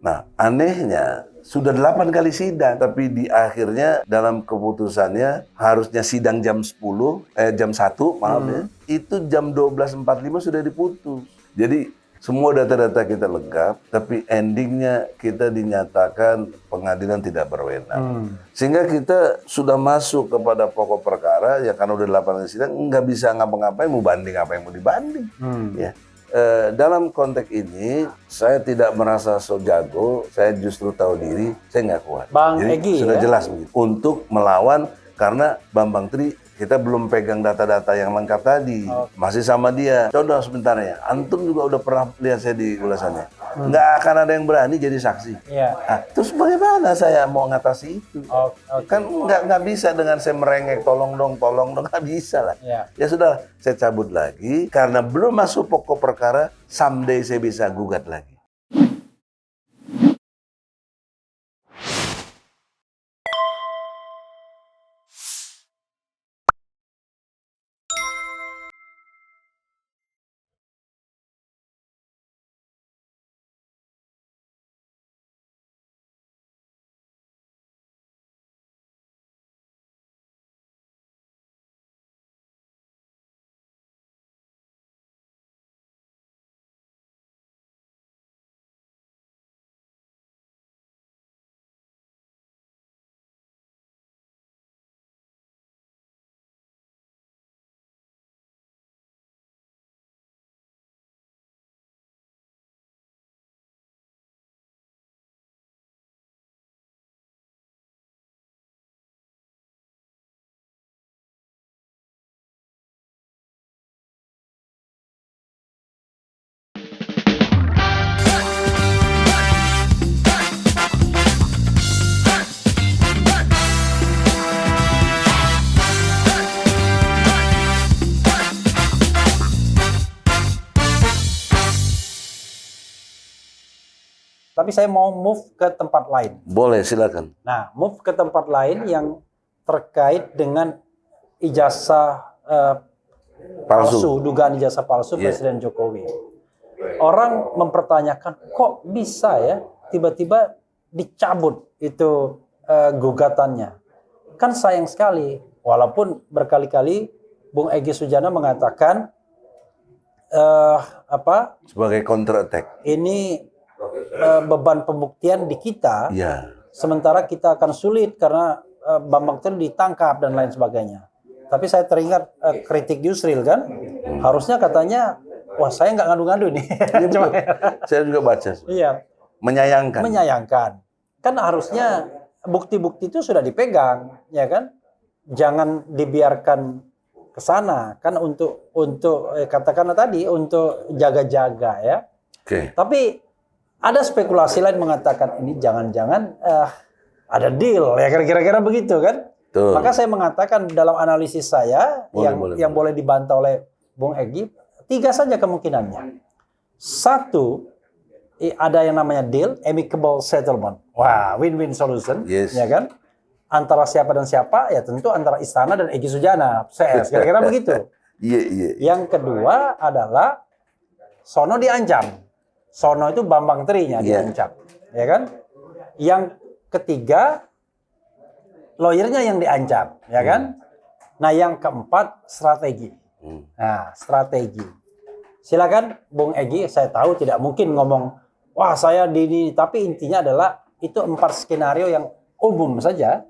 Nah, anehnya sudah 8 kali sidang, tapi di akhirnya dalam keputusannya harusnya sidang jam 1, maaf ya, itu jam 12.45 sudah diputus. Jadi semua data-data kita lengkap, tapi endingnya kita dinyatakan pengadilan tidak berwenang. Sehingga kita sudah masuk kepada pokok perkara, ya karena udah 8 kali sidang, nggak bisa ngapa-ngapain, mau banding apa yang mau dibanding. Ya. Dalam konteks ini, saya tidak merasa so jago, saya justru tahu diri, saya nggak kuat. Bang Jadi Egy, sudah ya? jelas begitu. Untuk melawan, karena Bambang Tri, kita belum pegang data-data yang lengkap tadi. Masih sama dia. Contoh sebentar ya, Antum juga udah pernah lihat saya di ulasannya. Nggak akan ada yang berani jadi saksi. Iya. Nah, terus bagaimana saya mau ngatasi itu? Oke. Kan nggak bisa dengan saya merengek, tolong dong, nggak bisa lah. Iya. Ya sudah, saya cabut lagi karena belum masuk pokok perkara. Someday saya bisa gugat lagi. Tapi saya mau move ke tempat lain. Boleh, silakan. Nah, move ke tempat lain yang terkait dengan ijazah palsu, dugaan ijazah palsu Presiden Jokowi. Orang mempertanyakan, kok bisa ya tiba-tiba dicabut itu gugatannya? Kan sayang sekali, walaupun berkali-kali Bung Egy Sujana mengatakan Sebagai counter attack. ini beban pembuktian di kita. Ya. Sementara kita akan sulit karena Bambang Tri ditangkap dan lain sebagainya. Tapi saya teringat kritik Yusril kan, harusnya katanya, wah saya nggak ngadu-ngadu nih. Cuma, Saya juga baca. iya, Menyayangkan. Kan harusnya bukti-bukti itu sudah dipegang, ya kan? Jangan dibiarkan ke sana kan untuk katakanlah tadi untuk jaga-jaga ya. Oke. Tapi ada spekulasi lain mengatakan ini jangan-jangan ada deal ya kira-kira begitu kan. Betul. Maka saya mengatakan dalam analisis saya yang boleh dibantah oleh Bung Egy, 3 saja kemungkinannya. 1, ada yang namanya deal, amicable settlement. Wah, win-win solution, Yes. ya kan? Antara siapa dan siapa, ya tentu antara Istana dan Egy Sujana, CS, kira-kira begitu. Iya. Yang kedua adalah Sono diancam. Sono itu Bambang Tri-nya diancam, ya kan? Yang ketiga, lawyernya yang diancam, ya kan? Nah, yang keempat, strategi. Nah, strategi. Silakan, Bung Egy. Saya tahu tidak mungkin ngomong, wah saya di tapi intinya adalah itu 4 skenario yang umum saja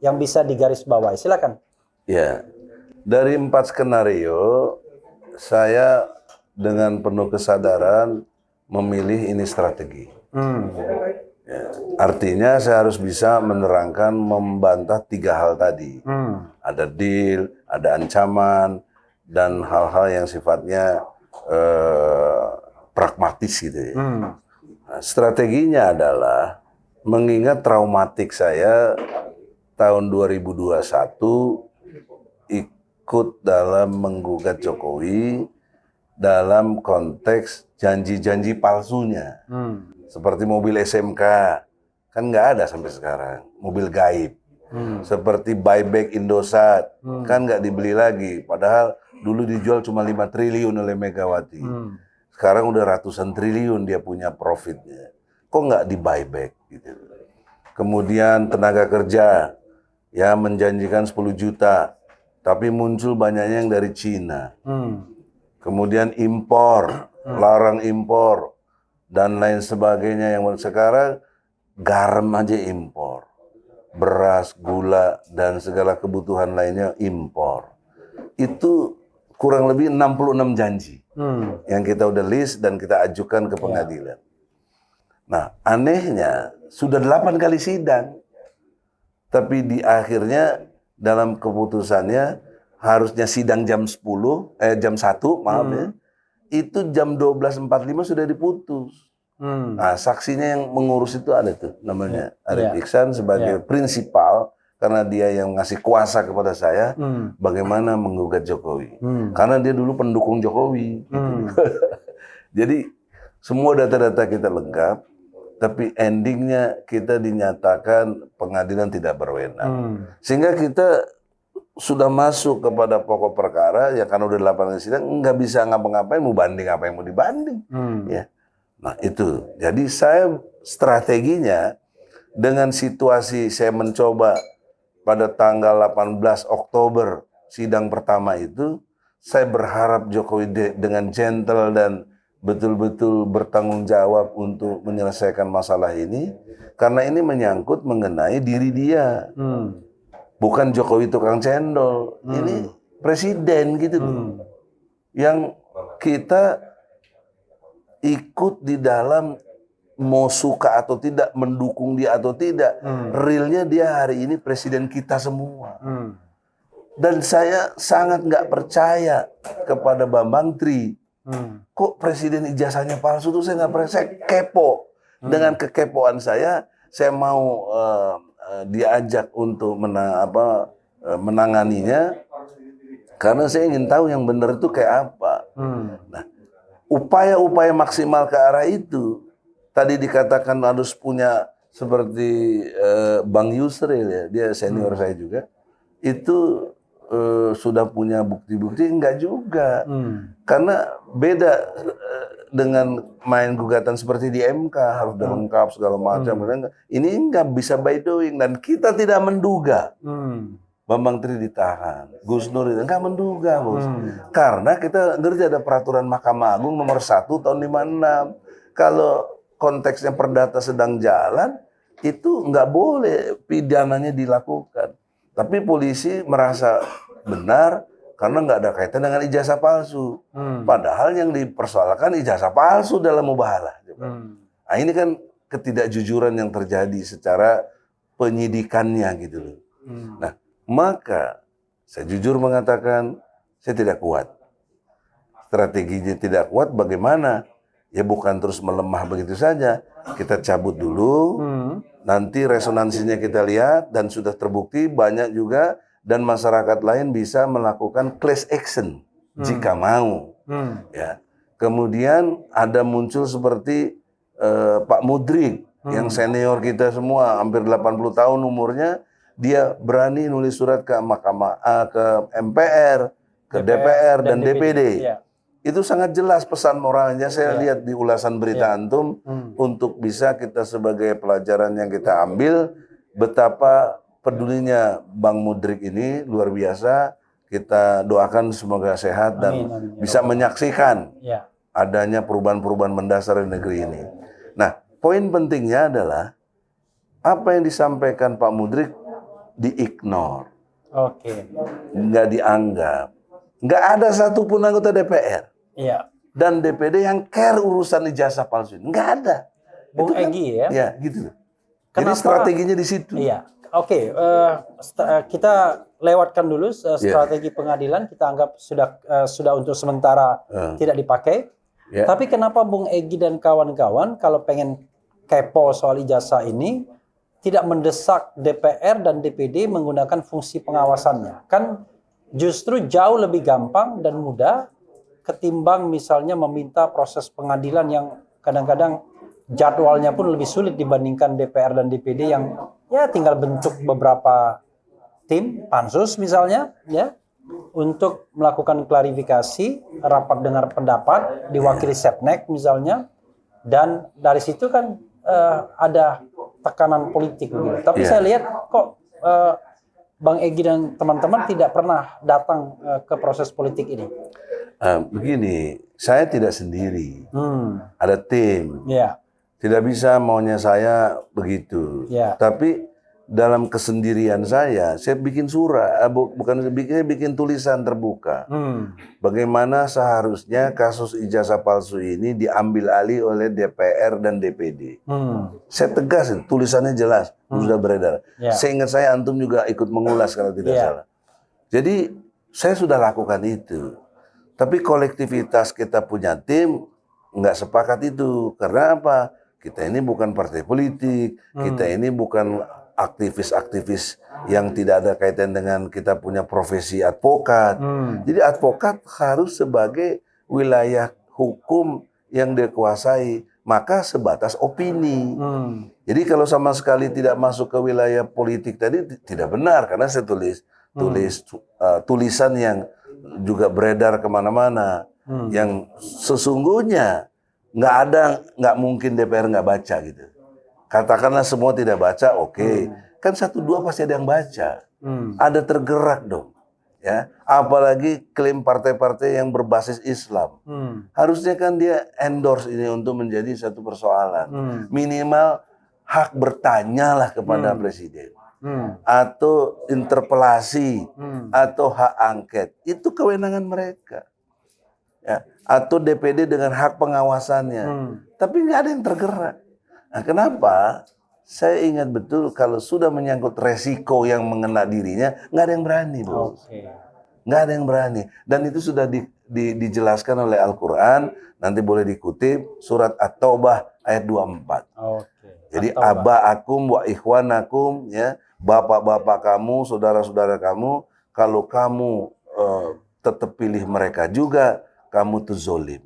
yang bisa digarisbawahi. Silakan. Ya. Dari 4 skenario, saya dengan penuh kesadaran memilih ini strategi. Ya, artinya saya harus bisa menerangkan, membantah 3 hal tadi. Ada deal, ada ancaman, dan hal-hal yang sifatnya pragmatis gitu ya. Nah, strateginya adalah mengingat traumatik saya tahun 2021 ikut dalam menggugat Jokowi dalam konteks janji-janji palsunya. Seperti mobil SMK, kan nggak ada sampai sekarang. Mobil gaib. Seperti buyback Indosat, kan nggak dibeli lagi. Padahal dulu dijual cuma 5 triliun oleh Megawati. Sekarang udah ratusan triliun dia punya profitnya. kok nggak di buyback gitu. Kemudian tenaga kerja ya menjanjikan 10 juta, tapi muncul banyaknya yang dari Cina. Kemudian impor, larang impor dan lain sebagainya, yang sekarang garam aja impor, beras, gula dan segala kebutuhan lainnya impor. Itu kurang lebih 66 janji yang kita udah list dan kita ajukan ke pengadilan. Nah, anehnya sudah 8 kali sidang, tapi di akhirnya dalam keputusannya harusnya sidang jam 1, maaf ya, itu jam 12.45 sudah diputus. Nah, saksinya yang mengurus itu ada tuh, namanya Arif Iksan sebagai prinsipal, karena dia yang ngasih kuasa kepada saya bagaimana menggugat Jokowi. Karena dia dulu pendukung Jokowi. Gitu. Jadi semua data-data kita lengkap, tapi endingnya kita dinyatakan pengadilan tidak berwenang. Sehingga kita sudah masuk kepada pokok perkara, ya karena udah 8 kali sidang, nggak bisa ngapa-ngapain, mau banding apa yang mau dibanding. Ya. Nah itu, jadi saya strateginya dengan situasi saya mencoba pada tanggal 18 Oktober sidang pertama itu, saya berharap Jokowi dengan gentle dan betul-betul bertanggung jawab untuk menyelesaikan masalah ini, karena ini menyangkut mengenai diri dia. Bukan Jokowi tukang cendol, ini presiden gitu loh. Yang kita ikut di dalam mau suka atau tidak, mendukung dia atau tidak, realnya dia hari ini presiden kita semua. Dan saya sangat nggak percaya kepada Bambang Tri. Kok presiden ijazahnya palsu tuh saya nggak percaya, saya kepo. Dengan kekepoan saya mau diajak untuk menanganinya, karena saya ingin tahu yang benar itu kayak apa. Nah, upaya-upaya maksimal ke arah itu, tadi dikatakan harus punya seperti Bang Yusril ya, dia senior saya juga, itu sudah punya bukti-bukti, enggak juga. Karena beda dengan main gugatan seperti di MK, harus udah lengkap segala macam. Ini enggak bisa by doing, dan kita tidak menduga Bambang Tri ditahan, Gus Nur enggak menduga, Bos. Karena kita ngerti ada peraturan Mahkamah Agung nomor 1 tahun 56. Kalau konteksnya perdata sedang jalan, itu nggak boleh pidananya dilakukan. Tapi polisi merasa benar karena nggak ada kaitan dengan ijazah palsu. Padahal yang dipersoalkan ijazah palsu dalam mubahalah. Nah, ini kan ketidakjujuran yang terjadi secara penyidikannya gitu loh. Nah, maka saya jujur mengatakan saya tidak kuat. Strateginya tidak kuat, bagaimana? Ya bukan terus melemah begitu saja. Kita cabut dulu, nanti resonansinya kita lihat, dan sudah terbukti banyak juga, dan masyarakat lain bisa melakukan class action jika mau. Ya. Kemudian ada muncul seperti Pak Mudrik yang senior kita semua, hampir 80 tahun umurnya, dia berani nulis surat ke Mahkamah, ke MPR, ke DPR dan DPD. Itu sangat jelas pesan moralnya, saya lihat di ulasan berita Antum, untuk bisa kita sebagai pelajaran yang kita ambil, betapa pedulinya Bang Mudrik ini luar biasa. Kita doakan semoga sehat dan bisa menyaksikan adanya perubahan-perubahan mendasar di negeri ini. Nah, poin pentingnya adalah apa yang disampaikan Pak Mudrik di-ignore. Nggak dianggap. Nggak ada satupun anggota DPR dan DPD yang care urusan ijazah palsu ini. Nggak ada. Bung Egy ya? Ya, gitu. Jadi strateginya di situ. Kita lewatkan dulu strategi pengadilan, kita anggap sudah untuk sementara tidak dipakai. Tapi kenapa Bung Egy dan kawan-kawan kalau pengen kepo soal ijazah ini tidak mendesak DPR dan DPD menggunakan fungsi pengawasannya? Kan justru jauh lebih gampang dan mudah ketimbang misalnya meminta proses pengadilan yang kadang-kadang jadwalnya pun lebih sulit dibandingkan DPR dan DPD yang ya tinggal bentuk beberapa tim pansus misalnya ya untuk melakukan klarifikasi, rapat dengar pendapat, diwakili Setnek misalnya, dan dari situ kan ada tekanan politik begitu. Tapi Iya. saya lihat kok Bang Egy dan teman-teman tidak pernah datang ke proses politik ini. Begini, saya tidak sendiri. Hmm. Ada tim. Ya. Tidak bisa maunya saya begitu. Ya. Tapi dalam kesendirian saya bikin surat, bikin tulisan terbuka. Bagaimana seharusnya kasus ijazah palsu ini diambil alih oleh DPR dan DPD. Saya tegas, tulisannya jelas, sudah beredar. Ya. Seingat saya antum juga ikut mengulas kalau tidak salah. Jadi saya sudah lakukan itu. Tapi kolektivitas kita punya tim nggak sepakat itu. Karena apa? Kita ini bukan partai politik, kita ini bukan aktivis-aktivis yang tidak ada kaitan dengan kita punya profesi advokat. Jadi advokat harus sebagai wilayah hukum yang dikuasai, maka sebatas opini. Jadi kalau sama sekali tidak masuk ke wilayah politik tadi tidak benar, karena saya tulis tulisan yang juga beredar kemana-mana, yang sesungguhnya nggak mungkin DPR nggak baca gitu. Katakanlah semua tidak baca, oke. Kan 1-2 pasti ada yang baca. Ada tergerak dong. Ya, apalagi klaim partai-partai yang berbasis Islam. Harusnya kan dia endorse ini untuk menjadi satu persoalan. Minimal hak bertanya lah kepada presiden. Atau interpelasi, atau hak angket. Itu kewenangan mereka. Ya, atau DPD dengan hak pengawasannya. Tapi nggak ada yang tergerak. Nah, kenapa? Saya ingat betul kalau sudah menyangkut resiko yang mengena dirinya, nggak ada yang berani, Bos. Nggak ada yang berani. Dan itu sudah dijelaskan oleh Al-Quran, nanti boleh dikutip, surat At-Taubah ayat 24. Jadi, aba'akum wa ikhwanakum, ya, bapak-bapak kamu, saudara-saudara kamu, kalau kamu tetap pilih mereka juga, kamu tuh zolim.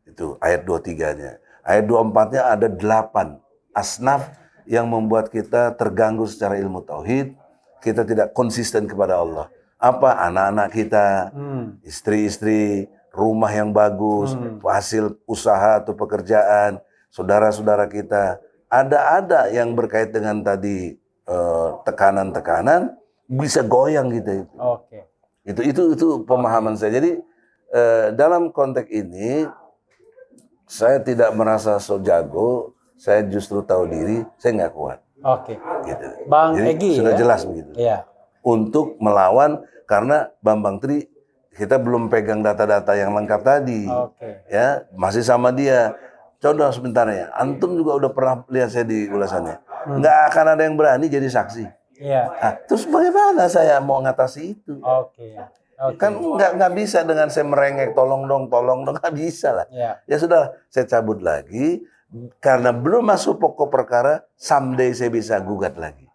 Itu ayat 23-nya. Ayat 24-nya ada 8 asnaf yang membuat kita terganggu secara ilmu tauhid. Kita tidak konsisten kepada Allah. Apa? Anak-anak kita, istri-istri, rumah yang bagus, hasil usaha atau pekerjaan, saudara-saudara kita. Ada yang berkait dengan tadi tekanan-tekanan bisa goyang gitu. Itu pemahaman saya. Jadi dalam konteks ini saya tidak merasa so jago, saya justru tahu diri, saya nggak kuat. Gitu. Bang Jadi, Egy sudah jelas begitu. Untuk melawan, karena Bambang Tri kita belum pegang data-data yang lengkap tadi. Ya, masih sama dia. Contoh sebentar ya, antum juga udah pernah lihat saya di ulasannya. Nggak akan ada yang berani jadi saksi. Nah, terus bagaimana saya mau ngatasi itu? Kan nggak bisa dengan saya merengek, tolong dong, nggak bisa lah. Ya sudah, saya cabut lagi, karena belum masuk pokok perkara, someday saya bisa gugat lagi.